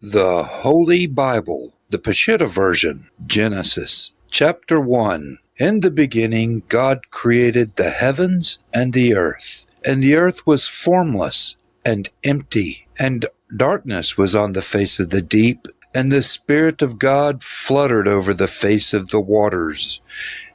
The Holy Bible, the Peshitta version, Genesis, chapter 1. In the beginning, God created the heavens and the earth was formless and empty, and darkness was on the face of the deep, and the Spirit of God fluttered over the face of the waters.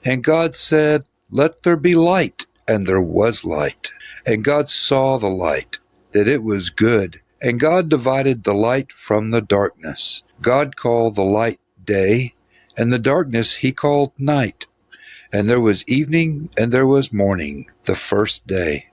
And God said, "Let there be light," and there was light. And God saw the light, that it was good. And God divided the light from the darkness. God called the light day, and the darkness he called night. And there was evening, and there was morning, the first day.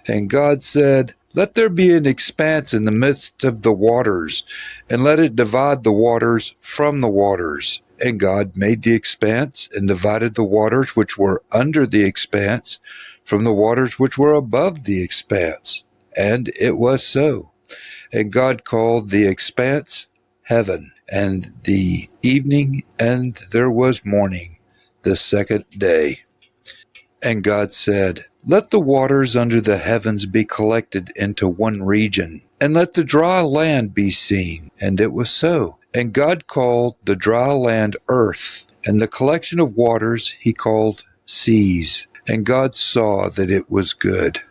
And God said, "Let there be an expanse in the midst of the waters, and let it divide the waters from the waters." And God made the expanse, and divided the waters which were under the expanse from the waters which were above the expanse. And it was so. And God called the expanse heaven, and the evening, and there was morning, the second day. And God said, "Let the waters under the heavens be collected into one region, and let the dry land be seen." And it was so. And God called the dry land earth, and the collection of waters he called seas. And God saw that it was good.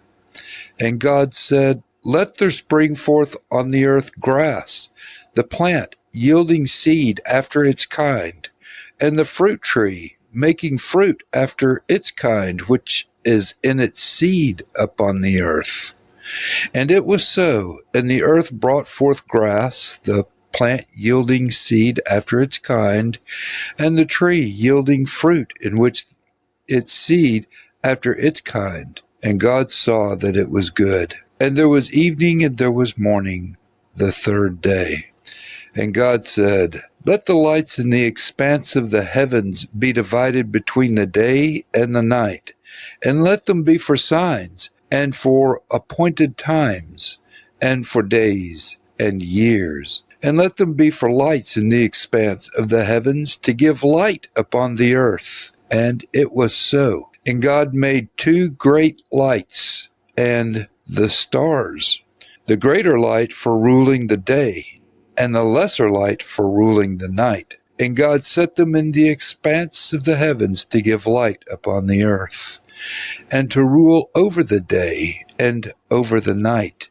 And God said, "Let there spring forth on the earth grass, the plant yielding seed after its kind, and the fruit tree making fruit after its kind, which is in its seed upon the earth." And it was so. And the earth brought forth grass, the plant yielding seed after its kind, and the tree yielding fruit in which its seed after its kind. And God saw that it was good. And there was evening, and there was morning, the third day. And God said, "Let the lights in the expanse of the heavens be divided between the day and the night, and let them be for signs, and for appointed times, and for days and years. And let them be for lights in the expanse of the heavens, to give light upon the earth." And it was so. And God made two great lights, and the stars, the greater light for ruling the day, and the lesser light for ruling the night. And God set them in the expanse of the heavens to give light upon the earth, and to rule over the day and over the night,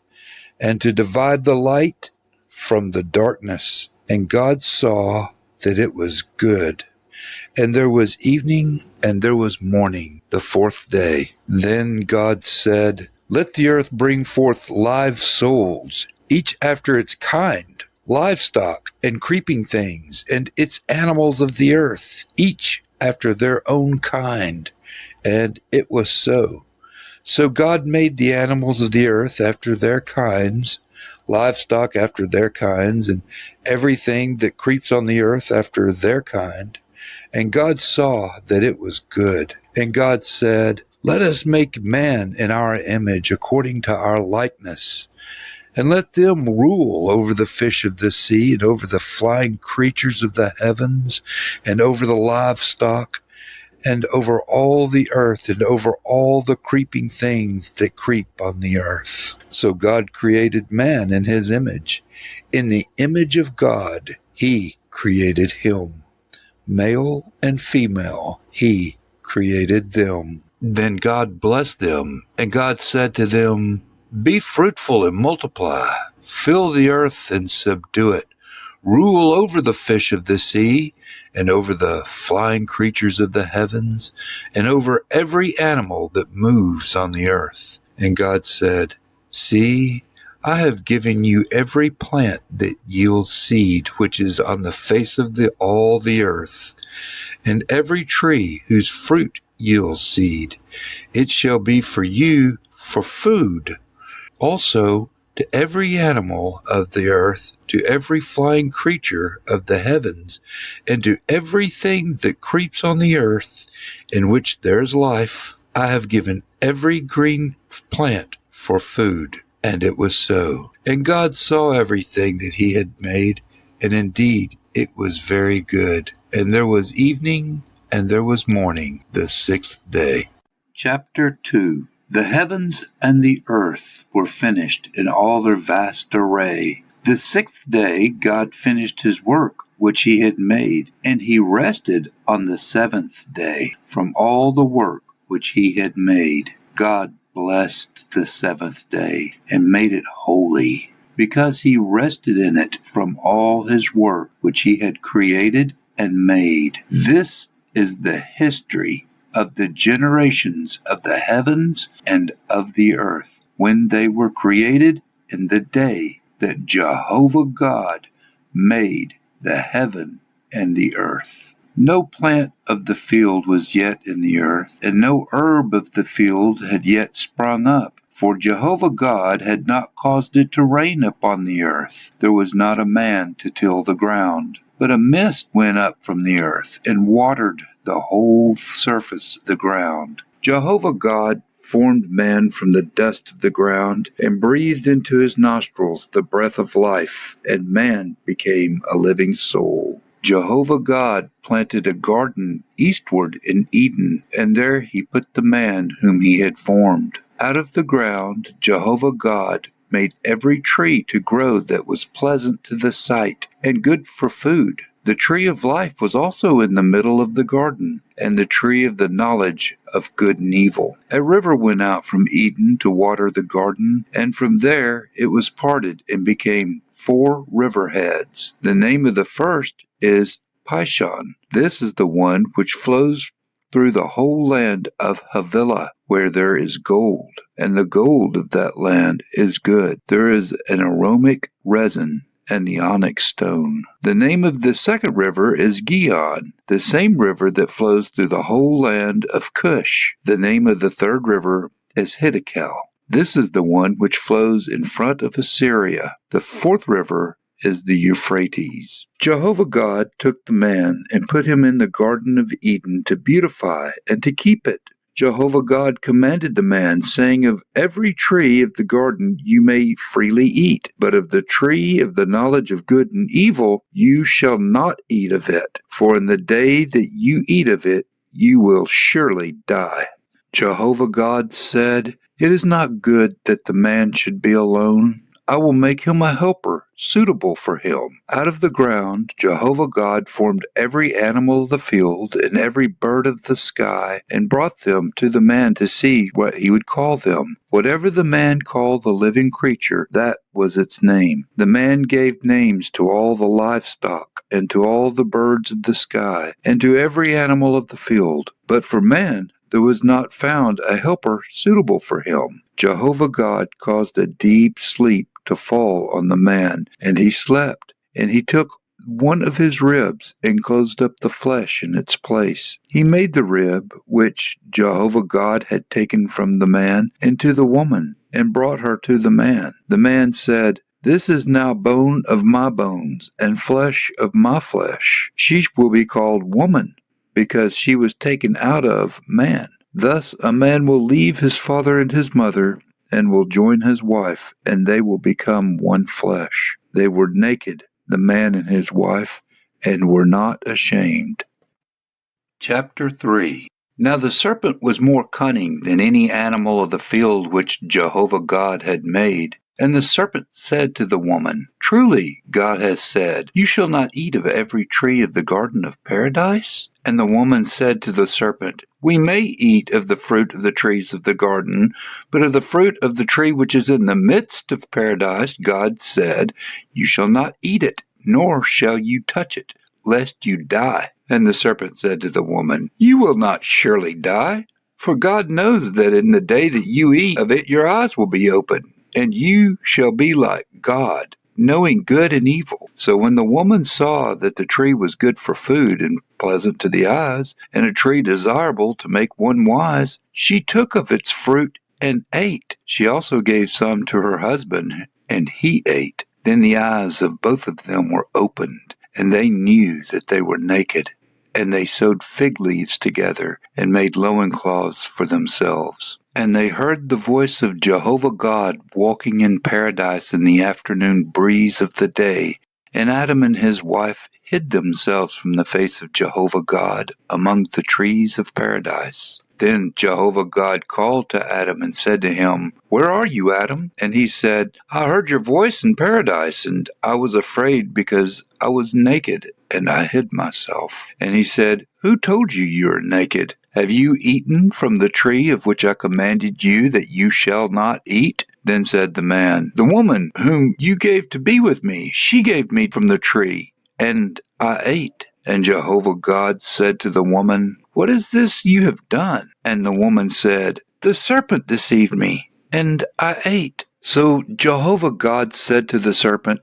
and to divide the light from the darkness. And God saw that it was good. And there was evening, and there was morning, the fourth day. Then God said, "Let the earth bring forth live souls, each after its kind, livestock and creeping things, and its animals of the earth, each after their own kind." And it was so. So God made the animals of the earth after their kinds, livestock after their kinds, and everything that creeps on the earth after their kind. And God saw that it was good. And God said, "Let us make man in our image, according to our likeness, and let them rule over the fish of the sea, and over the flying creatures of the heavens, and over the livestock, and over all the earth, and over all the creeping things that creep on the earth." So God created man in his image. In the image of God, he created him. Male and female, he created them. Then God blessed them, and God said to them, "Be fruitful and multiply, fill the earth and subdue it, rule over the fish of the sea, and over the flying creatures of the heavens, and over every animal that moves on the earth." And God said, "See, I have given you every plant that yields seed, which is on the face of all the earth, and every tree whose fruit yields seed. It shall be for you for food. Also, to every animal of the earth, to every flying creature of the heavens, and to everything that creeps on the earth, in which there is life, I have given every green plant for food." And it was so. And God saw everything that he had made, and indeed it was very good. And there was evening, and there was morning, the sixth day. Chapter 2. The heavens and the earth were finished in all their vast array. The sixth day God finished his work which he had made, and he rested on the seventh day from all the work which he had made. God blessed the seventh day and made it holy, because he rested in it from all his work which he had created and made. This is the history of the generations of the heavens and of the earth, when they were created in the day that Jehovah God made the heaven and the earth. No plant of the field was yet in the earth, and no herb of the field had yet sprung up, for Jehovah God had not caused it to rain upon the earth. There was not a man to till the ground. But a mist went up from the earth, and watered the whole surface of the ground. Jehovah God formed man from the dust of the ground, and breathed into his nostrils the breath of life, and man became a living soul. Jehovah God planted a garden eastward in Eden, and there he put the man whom he had formed. Out of the ground Jehovah God made every tree to grow that was pleasant to the sight, and good for food. The tree of life was also in the middle of the garden, and the tree of the knowledge of good and evil. A river went out from Eden to water the garden, and from there it was parted and became 4 river heads. The name of the first is Pishon. This is the one which flows through the whole land of Havilah, where there is gold, and the gold of that land is good. There is an aromatic resin and the onyx stone. The name of the second river is Gihon, the same river that flows through the whole land of Cush. The name of the third river is Hiddekel. This is the one which flows in front of Assyria. The fourth river is the Euphrates. Jehovah God took the man and put him in the Garden of Eden to beautify and to keep it. Jehovah God commanded the man, saying, Of every tree of the garden you may freely eat, but of the tree of the knowledge of good and evil you shall not eat of it, for in the day that you eat of it you will surely die. Jehovah God said, It is not good that the man should be alone. I will make him a helper suitable for him. Out of the ground Jehovah God formed every animal of the field and every bird of the sky, and brought them to the man to see what he would call them. Whatever the man called the living creature, that was its name. The man gave names to all the livestock, and to all the birds of the sky, and to every animal of the field. But for man there was not found a helper suitable for him. Jehovah God caused a deep sleep to fall on the man, and he slept. And he took one of his ribs and closed up the flesh in its place. He made the rib which Jehovah God had taken from the man into the woman, and brought her to the man. The man said, This is now bone of my bones, and flesh of my flesh. She will be called woman, because she was taken out of man. Thus a man will leave his father and his mother, and will join his wife, and they will become one flesh. They were naked, the man and his wife, and were not ashamed. Chapter 3. Now the serpent was more cunning than any animal of the field which Jehovah God had made. And the serpent said to the woman, Truly, God has said, You shall not eat of every tree of the garden of paradise? And the woman said to the serpent, We may eat of the fruit of the trees of the garden, but of the fruit of the tree which is in the midst of paradise, God said, You shall not eat it, nor shall you touch it, lest you die. And the serpent said to the woman, You will not surely die, for God knows that in the day that you eat of it your eyes will be opened, and you shall be like God, knowing good and evil. So when the woman saw that the tree was good for food and pleasant to the eyes, and a tree desirable to make one wise, she took of its fruit and ate. She also gave some to her husband, and he ate. Then the eyes of both of them were opened, and they knew that they were naked. And they sewed fig leaves together, and made loincloths for themselves. And they heard the voice of Jehovah God walking in paradise in the afternoon breeze of the day. And Adam and his wife hid themselves from the face of Jehovah God among the trees of paradise. Then Jehovah God called to Adam and said to him, "Where are you, Adam?" And he said, "I heard your voice in paradise, and I was afraid because I was naked, and I hid myself." And he said, "Who told you you are naked? Have you eaten from the tree of which I commanded you that you shall not eat?" Then said the man, "The woman whom you gave to be with me, she gave me from the tree, and I ate." And Jehovah God said to the woman, "What is this you have done?" And the woman said, "The serpent deceived me, and I ate." So Jehovah God said to the serpent,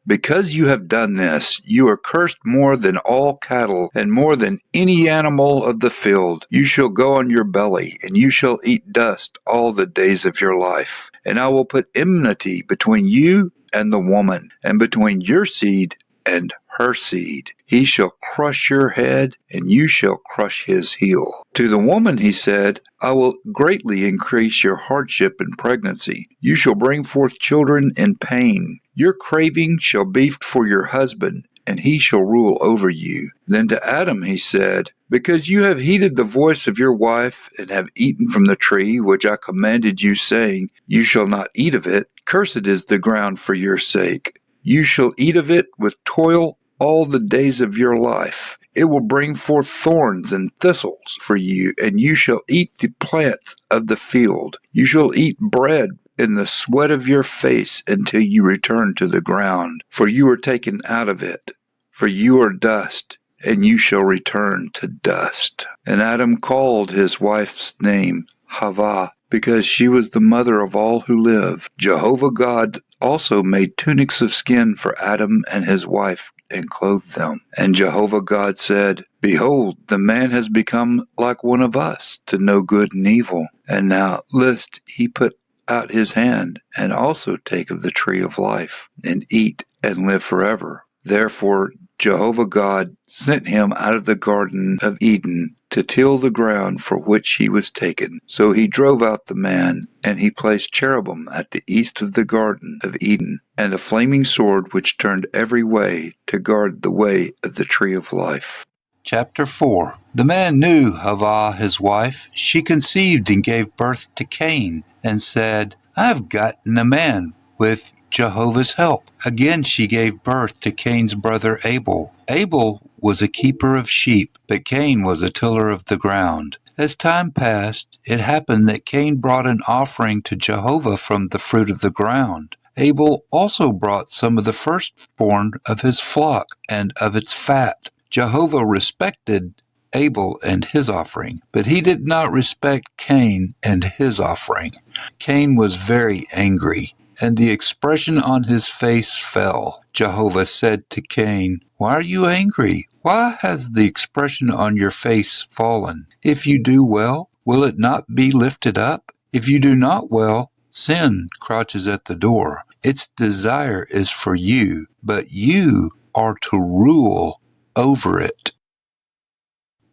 "Because you have done this, you are cursed more than all cattle, and more than any animal of the field. You shall go on your belly, and you shall eat dust all the days of your life. And I will put enmity between you and the woman, and between your seed and her seed. He shall crush your head, and you shall crush his heel." To the woman he said, "I will greatly increase your hardship in pregnancy. You shall bring forth children in pain. Your craving shall be for your husband, and he shall rule over you." Then to Adam he said, "Because you have heeded the voice of your wife, and have eaten from the tree which I commanded you, saying, You shall not eat of it, cursed is the ground for your sake. You shall eat of it with toil all the days of your life. It will bring forth thorns and thistles for you, and you shall eat the plants of the field. You shall eat bread in the sweat of your face until you return to the ground, for you are taken out of it. For you are dust, and you shall return to dust." And Adam called his wife's name Havah, because she was the mother of all who live. Jehovah God also made tunics of skin for Adam and his wife, and clothed them. And Jehovah God said, "Behold, the man has become like one of us, to know good and evil. And now, lest he put out his hand, and also take of the tree of life, and eat, and live forever." Therefore Jehovah God sent him out of the Garden of Eden to till the ground for which he was taken. So he drove out the man, and he placed cherubim at the east of the Garden of Eden, and a flaming sword which turned every way to guard the way of the tree of life. Chapter 4. The man knew Havah his wife. She conceived and gave birth to Cain, and said, "I have gotten a man with Jehovah's help." Again she gave birth to Cain's brother Abel. Abel was a keeper of sheep, but Cain was a tiller of the ground. As time passed, it happened that Cain brought an offering to Jehovah from the fruit of the ground. Abel also brought some of the firstborn of his flock and of its fat. Jehovah respected Abel and his offering, but he did not respect Cain and his offering. Cain was very angry, and the expression on his face fell. Jehovah said to Cain, "Why are you angry? Why has the expression on your face fallen? If you do well, will it not be lifted up? If you do not well, sin crouches at the door. Its desire is for you, but you are to rule over it."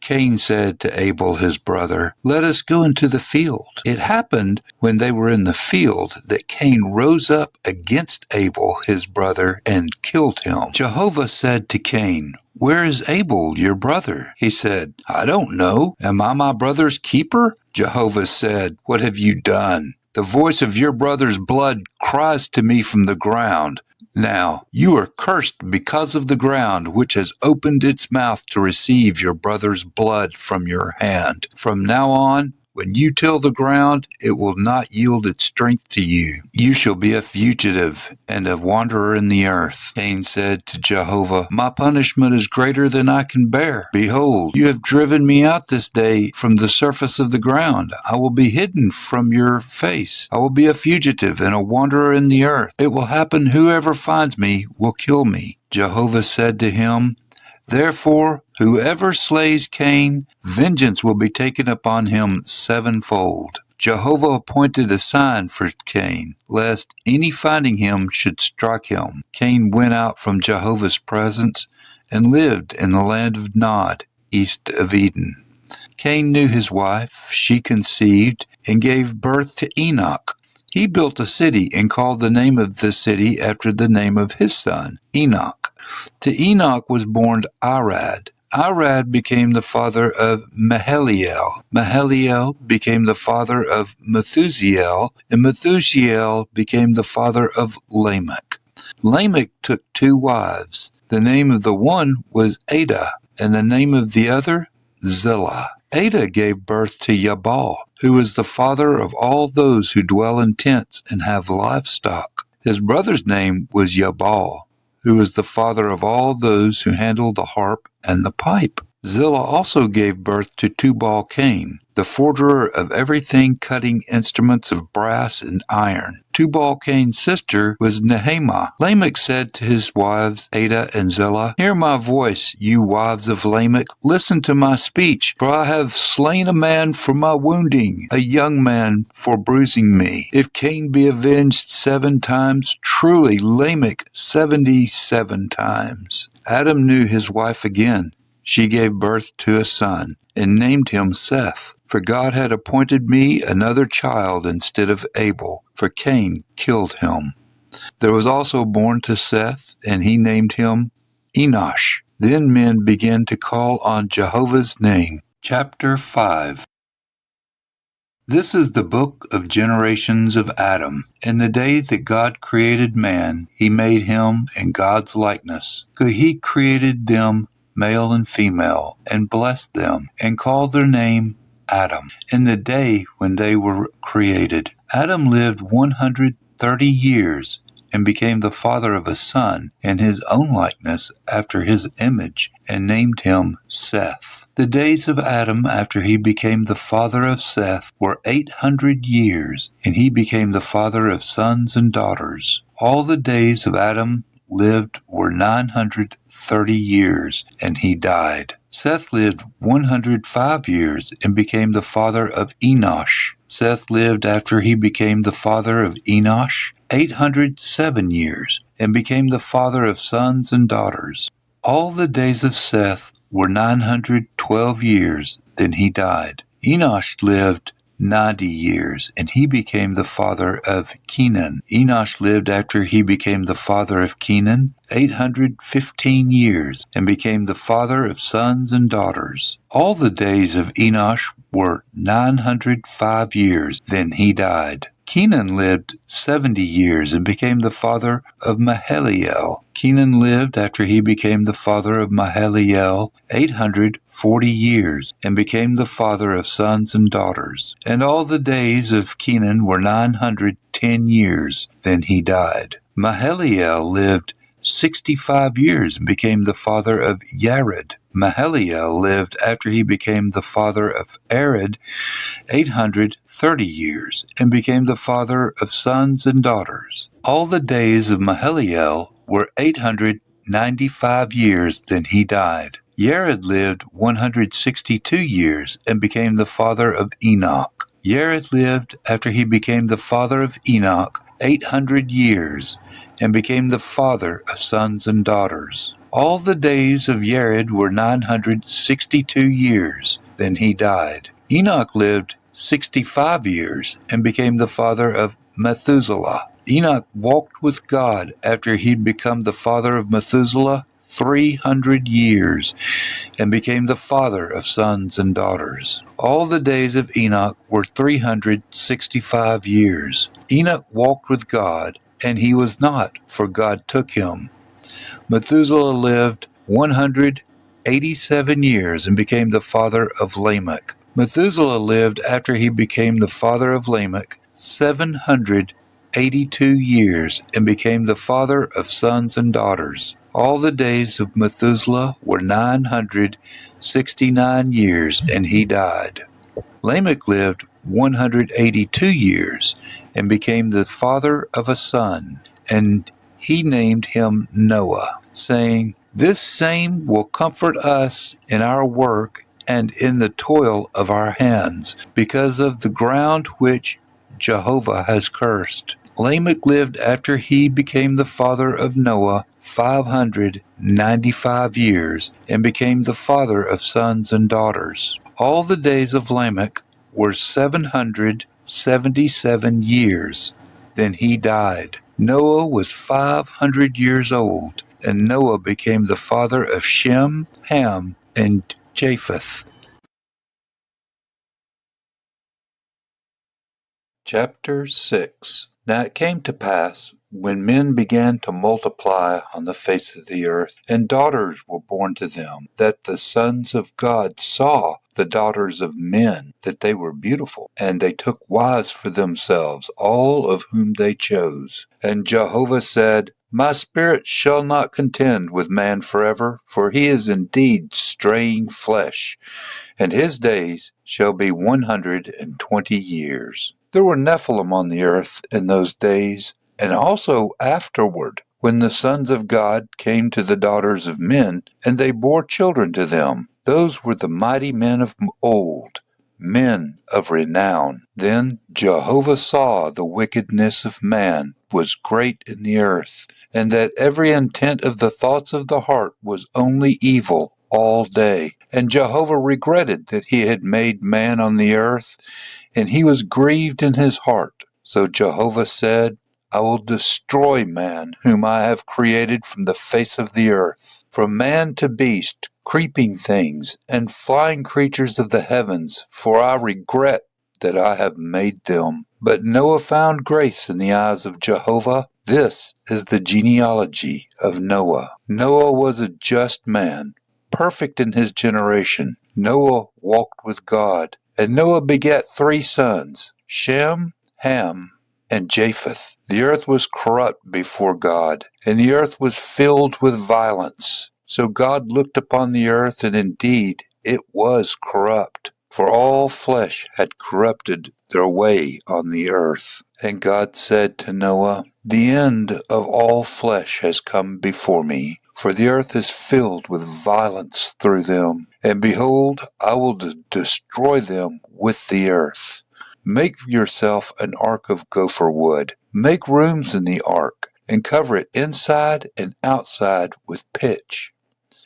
Cain said to Abel his brother, "Let us go into the field." It happened when they were in the field that Cain rose up against Abel his brother and killed him. Jehovah said to Cain, "Where is Abel your brother?" He said, "I don't know. Am I my brother's keeper?" Jehovah said, "What have you done? The voice of your brother's blood cries to me from the ground. Now you are cursed because of the ground, which has opened its mouth to receive your brother's blood from your hand. From now on, when you till the ground, it will not yield its strength to you. You shall be a fugitive and a wanderer in the earth." Cain said to Jehovah, "My punishment is greater than I can bear. Behold, you have driven me out this day from the surface of the ground. I will be hidden from your face. I will be a fugitive and a wanderer in the earth. It will happen whoever finds me will kill me." Jehovah said to him, "Therefore, whoever slays Cain, vengeance will be taken upon him sevenfold." Jehovah appointed a sign for Cain, lest any finding him should strike him. Cain went out from Jehovah's presence and lived in the land of Nod, east of Eden. Cain knew his wife. She conceived and gave birth to Enoch. He built a city and called the name of the city after the name of his son, Enoch. To Enoch was born Irad. Arad became the father of Maheliel. Maheliel became the father of Methusiel, and Methusiel became the father of Lamech. Lamech took 2 wives. The name of the one was Ada, and the name of the other, Zillah. Ada gave birth to Jabal, who is the father of all those who dwell in tents and have livestock. His brother's name was Jabal, who is the father of all those who handle the harp and the pipe. Zillah also gave birth to Tubal-Cain, the forger of everything cutting instruments of brass and iron. Tubal-Cain's sister was Nehemah. Lamech said to his wives Ada and Zillah, "Hear my voice, you wives of Lamech. Listen to my speech, for I have slain a man for my wounding, a young man for bruising me. If Cain be avenged 7 times, truly Lamech 77 times." Adam knew his wife again. She gave birth to a son, and named him Seth. For God had appointed me another child instead of Abel, for Cain killed him. There was also born to Seth, and he named him Enosh. Then men began to call on Jehovah's name. Chapter 5. This is the book of generations of Adam. In the day that God created man, he made him in God's likeness. He created them male and female, and blessed them, and called their name Adam. In the day when they were created, Adam lived 130 years, and became the father of a son in his own likeness after his image, and named him Seth. The days of Adam after he became the father of Seth were 800 years, and he became the father of sons and daughters. All the days of Adam lived were 930 years, and he died. Seth lived 105 years and became the father of Enosh. Seth lived after he became the father of Enosh 807 years, and became the father of sons and daughters. All the days of Seth were 912 years, then he died. Enosh lived 90 years, and he became the father of Kenan. Enosh lived after he became the father of Kenan 815 years, and became the father of sons and daughters. All the days of Enosh were 905 years, then he died. Kenan lived 70 years and became the father of Maheliel. Kenan lived after he became the father of Maheliel 840 years, and became the father of sons and daughters. And all the days of Kenan were 910 years, then he died. Maheliel lived 65 years and became the father of Yared. Maheliel lived after he became the father of Arid 830 years, and became the father of sons and daughters. All the days of Maheliel were 895 years, then he died. Yared lived 162 years, and became the father of Enoch. Yared lived after he became the father of Enoch 800 years, and became the father of sons and daughters. All the days of Yared were 962 years, then he died. Enoch lived 65 years, and became the father of Methuselah. Enoch walked with God after he'd become the father of Methuselah 300 years, and became the father of sons and daughters. All the days of Enoch were 365 years. Enoch walked with God, and he was not, for God took him. Methuselah lived 187 years, and became the father of Lamech. Methuselah lived after he became the father of Lamech 782 years, and became the father of sons and daughters. All the days of Methuselah were 969 years, and he died. Lamech lived 182 years, and became the father of a son, and he named him Noah, saying, "This same will comfort us in our work and in the toil of our hands, because of the ground which Jehovah has cursed." Lamech lived after he became the father of Noah 595 years, and became the father of sons and daughters. All the days of Lamech were 777 years, then he died. Noah was 500 years old, and Noah became the father of Shem, Ham, and Japheth. Chapter 6. Now it came to pass, when men began to multiply on the face of the earth, and daughters were born to them, that the sons of God saw the daughters of men, that they were beautiful, and they took wives for themselves, all of whom they chose. And Jehovah said, My spirit shall not contend with man forever, for he is indeed straying flesh, and his days shall be 120 years. There were Nephilim on the earth in those days, and also afterward, when the sons of God came to the daughters of men, and they bore children to them. Those were the mighty men of old, men of renown. Then Jehovah saw the wickedness of man was great in the earth, and that every intent of the thoughts of the heart was only evil all day. And Jehovah regretted that he had made man on the earth, and he was grieved in his heart. So Jehovah said, I will destroy man, whom I have created from the face of the earth, from man to beast, creeping things, and flying creatures of the heavens, for I regret that I have made them. But Noah found grace in the eyes of Jehovah. This is the genealogy of Noah. Noah was a just man, perfect in his generation. Noah walked with God. And Noah begat 3 sons, Shem, Ham, and Japheth. The earth was corrupt before God, and the earth was filled with violence. So God looked upon the earth, and indeed it was corrupt, for all flesh had corrupted their way on the earth. And God said to Noah, The end of all flesh has come before me, for the earth is filled with violence through them. And behold, I will destroy them with the earth. Make yourself an ark of gopher wood. Make rooms in the ark, and cover it inside and outside with pitch.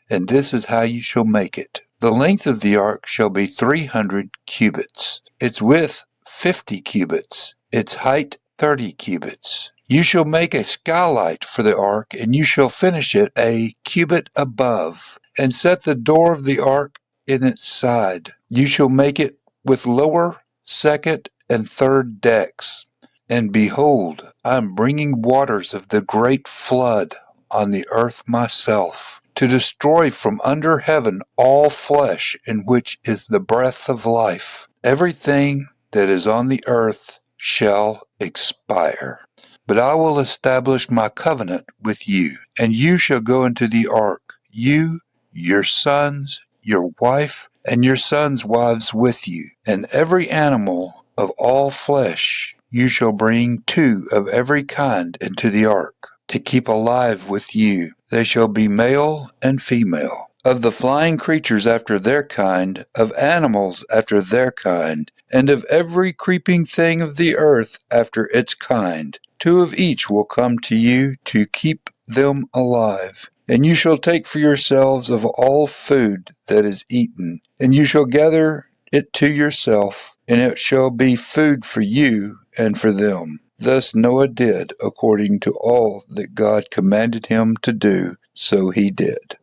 And this is how you shall make it. The length of the ark shall be 300 cubits, its width 50 cubits, its height 30 cubits. You shall make a skylight for the ark, and you shall finish it a cubit above, and set the door of the ark in its side. You shall make it with lower, second, and third decks. And behold, I am bringing waters of the great flood on the earth myself, to destroy from under heaven all flesh in which is the breath of life. Everything that is on the earth shall expire. But I will establish my covenant with you, and you shall go into the ark, you, your sons, your wife, and your sons' wives with you, and every animal of all flesh you shall bring 2 of every kind into the ark, to keep alive with you. They shall be male and female. Of the flying creatures after their kind, of animals after their kind, and of every creeping thing of the earth after its kind. 2 of each will come to you to keep them alive. And you shall take for yourselves of all food that is eaten, and you shall gather it to yourself, and it shall be food for you and for them. Thus Noah did according to all that God commanded him to do, so he did.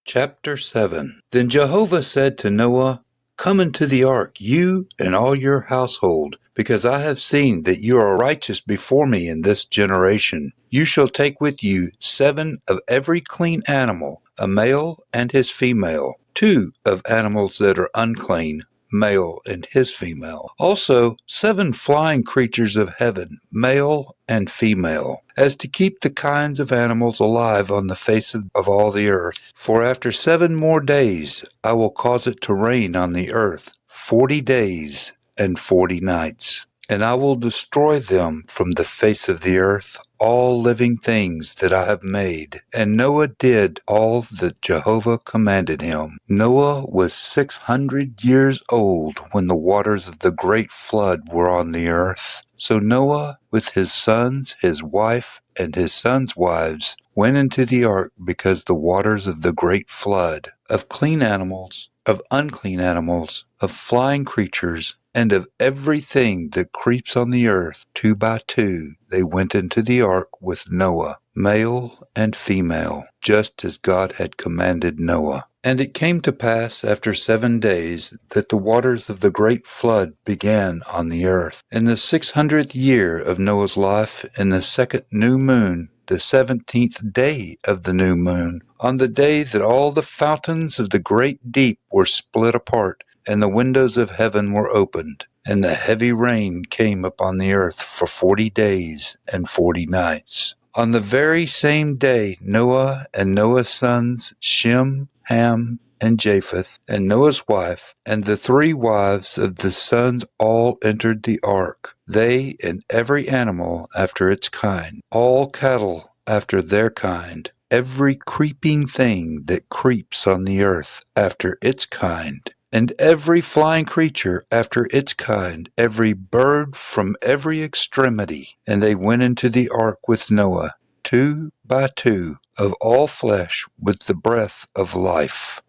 Chapter 7. Then Jehovah said to Noah, Come into the ark, you and all your household, because I have seen that you are righteous before me in this generation. You shall take with you 7 of every clean animal, a male and his female, 2 of animals that are unclean, male and his female. Also 7 flying creatures of heaven, male and female, as to keep the kinds of animals alive on the face of all the earth. For after 7 more days I will cause it to rain on the earth 40 days and 40 nights. And I will destroy them from the face of the earth, all living things that I have made. And Noah did all that Jehovah commanded him. Noah was 600 years old when the waters of the great flood were on the earth. So Noah, with his sons, his wife, and his sons' wives, went into the ark because the waters of the great flood, of clean animals, of unclean animals, of flying creatures, And of everything that creeps on the earth, 2 by 2, they went into the ark with Noah, male and female, just as God had commanded Noah. And it came to pass after 7 days that the waters of the great flood began on the earth. In the 600th year of Noah's life, in the second new moon, the 17th day of the new moon, on the day that all the fountains of the great deep were split apart, and the windows of heaven were opened, and the heavy rain came upon the earth for 40 days and 40 nights. On the very same day Noah and Noah's sons, Shem, Ham, and Japheth, and Noah's wife, and the 3 wives of the sons all entered the ark, they and every animal after its kind, all cattle after their kind, every creeping thing that creeps on the earth after its kind, and every flying creature after its kind, every bird from every extremity. And they went into the ark with Noah, 2 by 2, of all flesh with the breath of life.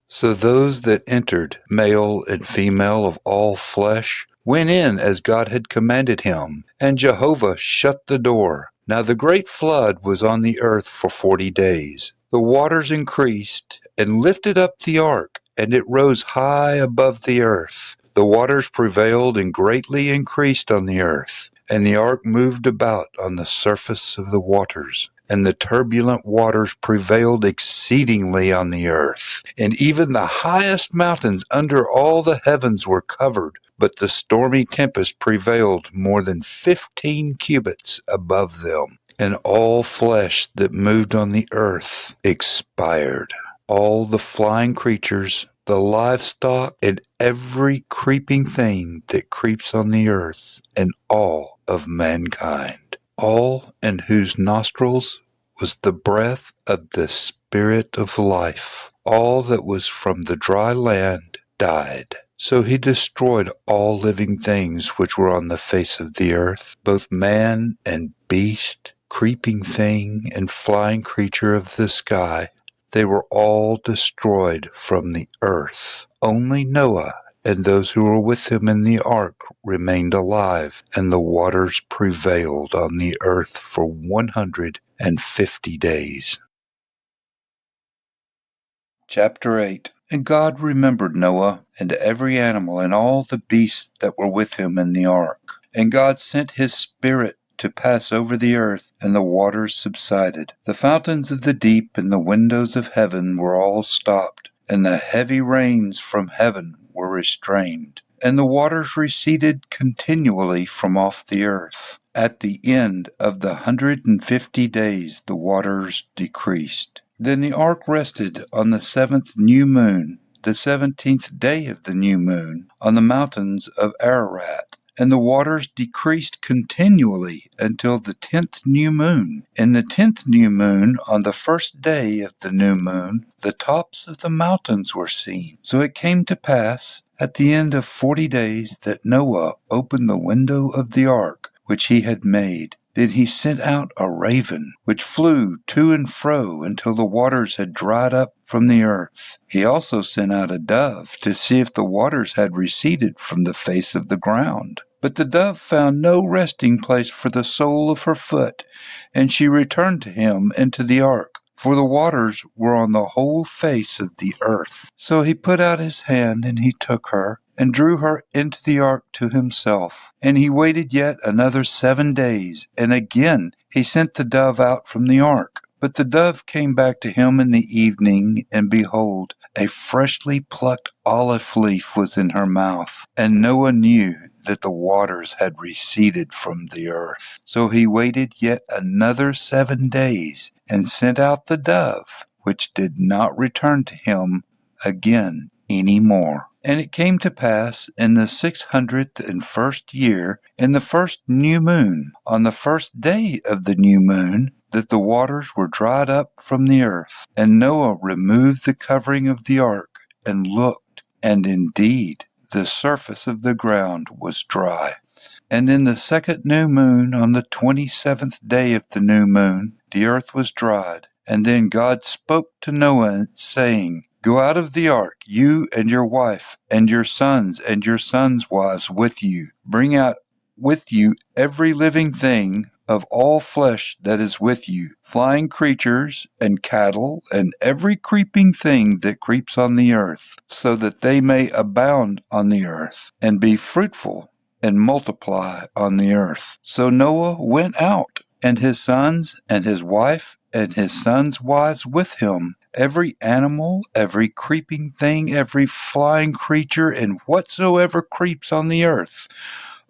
So those that entered, male and female of all flesh, went in as God had commanded him, and Jehovah shut the door. Now the great flood was on the earth for 40 days. The waters increased and lifted up the ark, and it rose high above the earth. The waters prevailed and greatly increased on the earth, and the ark moved about on the surface of the waters. And the turbulent waters prevailed exceedingly on the earth, and even the highest mountains under all the heavens were covered. But the stormy tempest prevailed more than 15 cubits above them, and all flesh that moved on the earth expired. All the flying creatures, the livestock, and every creeping thing that creeps on the earth, and all of mankind, all in whose nostrils was the breath of the Spirit of life. All that was from the dry land died. So he destroyed all living things which were on the face of the earth, both man and beast, creeping thing and flying creature of the sky. They were all destroyed from the earth. Only Noah and those who were with him in the ark remained alive, and the waters prevailed on the earth for 150 days. Chapter 8. And God remembered Noah, and every animal, and all the beasts that were with him in the ark. And God sent his Spirit to pass over the earth, and the waters subsided. The fountains of the deep and the windows of heaven were all stopped, and the heavy rains from heaven were restrained. And the waters receded continually from off the earth. At the end of the 150 days the waters decreased. Then the ark rested on the 7th new moon, the 17th day of the new moon, on the mountains of Ararat. And the waters decreased continually until the 10th new moon. In the 10th new moon, on the 1st day of the new moon, the tops of the mountains were seen. So it came to pass, at the end of 40 days, that Noah opened the window of the ark which he had made. Then he sent out a raven, which flew to and fro until the waters had dried up from the earth. He also sent out a dove to see if the waters had receded from the face of the ground. But the dove found no resting place for the sole of her foot, and she returned to him into the ark, for the waters were on the whole face of the earth. So he put out his hand, and he took her, and drew her into the ark to himself. And he waited yet another 7 days, and again he sent the dove out from the ark. But the dove came back to him in the evening, and behold, a freshly plucked olive leaf was in her mouth. And Noah knew that the waters had receded from the earth. So he waited yet another 7 days, and sent out the dove, which did not return to him again any more. And it came to pass in the 601st year, in the 1st new moon, on the 1st day of the new moon, that the waters were dried up from the earth. And Noah removed the covering of the ark, and looked, and indeed the surface of the ground was dry. And in the 2nd new moon, on the 27th day of the new moon, the earth was dried. And then God spoke to Noah, saying, Go out of the ark, you and your wife, and your sons wives with you. Bring out with you every living thing of all flesh that is with you, flying creatures and cattle, and every creeping thing that creeps on the earth, so that they may abound on the earth, and be fruitful, and multiply on the earth. So Noah went out, and his sons, and his wife, and his sons' wives with him, every animal, every creeping thing, every flying creature, and whatsoever creeps on the earth,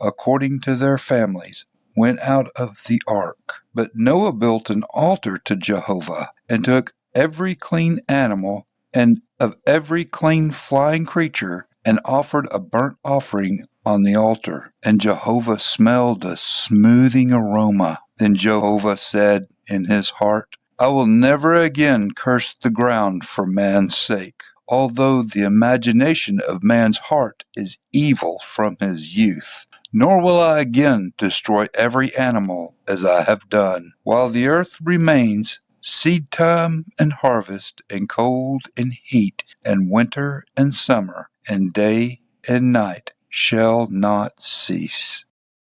according to their families, went out of the ark. But Noah built an altar to Jehovah, and took every clean animal, and of every clean flying creature, and offered a burnt offering on the altar. And Jehovah smelled a smoothing aroma. Then Jehovah said in his heart, I will never again curse the ground for man's sake, although the imagination of man's heart is evil from his youth. Nor will I again destroy every animal as I have done. While the earth remains, seed time and harvest, and cold and heat, and winter and summer, and day and night shall not cease.